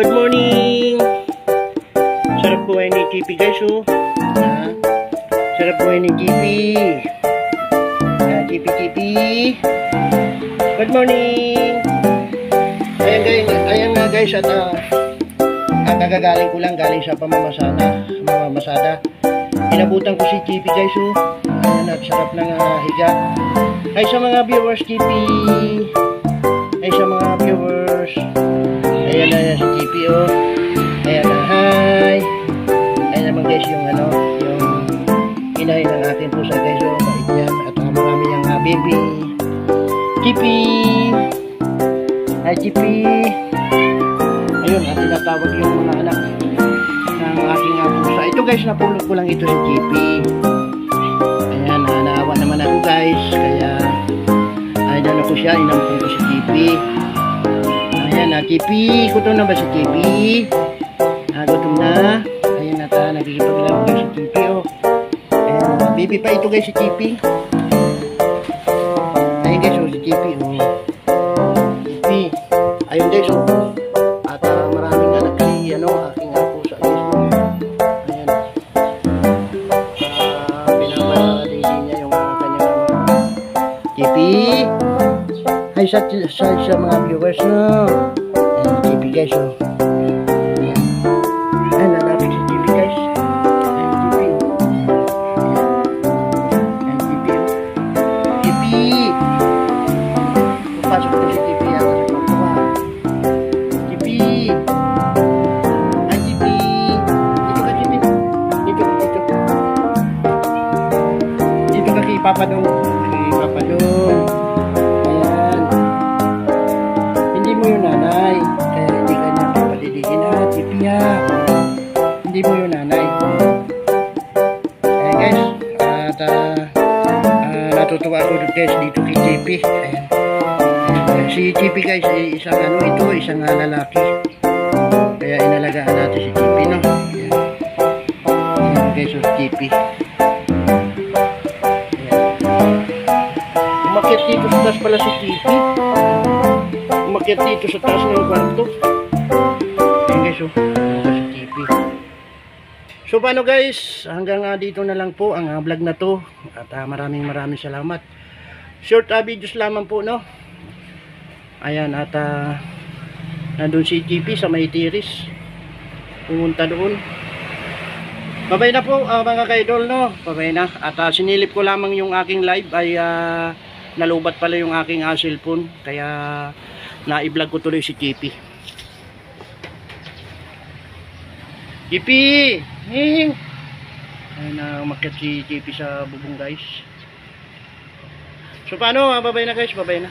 Good morning! Sarap buhay ni JP guys, oh. Sarap buhay ni JP. JP. Good morning! Ayan nga guys, at kakagaling ko lang galing sa pamamasada. Inabutan ko si JP guys, oh. Ayan, at sarap ng higa. Hi sa mga viewers, JP. Hi sa mga viewers. Ayan na si JP, oh. Ayan na, hi. Ayan naman guys yung inay ng ating pusa guys, oh. Bait yan. At marami yung baby. JP. Hi JP. Ayun, at tinatawag yung mga anak ng aking pusa. Ito guys, napulot ko lang ito si JP. Ayan, naawa naman ako guys. Kaya ayan ako siya, inampun ko si JP. Ayan na, JP. Gutom na ba si JP? Gutom na. Ayan na ta, nagsipaglaro guys si JP, oh. Ayan, baby pa ito guys si JP. Ayan guys, oh, si JP, oh. JP. Ayun guys, oh. At maraming anak si, aking pusa guys, oh. Ayan. Pinapalili niya yung kanyang JP. Hi sa mga viewers, no. Ayan, JP guys, oh. Ayan, lalapit si JP guys. Ayan, JP. Ayan, JP, oh. JP. Papasok na si JP, ha. Kasi pagkawa. JP. Ayan, JP. Dito ka, JP. Dito. Dito ka kay Papa Dong. Kay Papa Dong. Hindi mo yung nanay, kaya hindi ka niya papalilihin, ha, JP, ha. Hindi mo yung nanay. Ayan guys, at natutuwa ako guys dito kay JP. Ayan. Si JP guys ay isang lalaki. Kaya inalagaan natin si JP, no. Ayan guys, si JP. Umakyat dito sa taas pala si JP. Umakyat dito sa taas ng kwarto. Ayan guys, oh. Si JP. So paano guys, hanggang dito na lang po ang vlog na to. At maraming salamat. Short videos lamang po, no. Ayan, at nandun si JP sa may tiris. Pumunta doon. Babay na po mga ka-idol, no. Babay na. At sinilip ko lamang yung aking live ay nalubat pala yung aking cellphone. Kaya na-i-vlog ko tuloy si JP. JP! Hing! Ayun na, umakyat si JP sa bubong guys. So paano, babay na guys, babay na.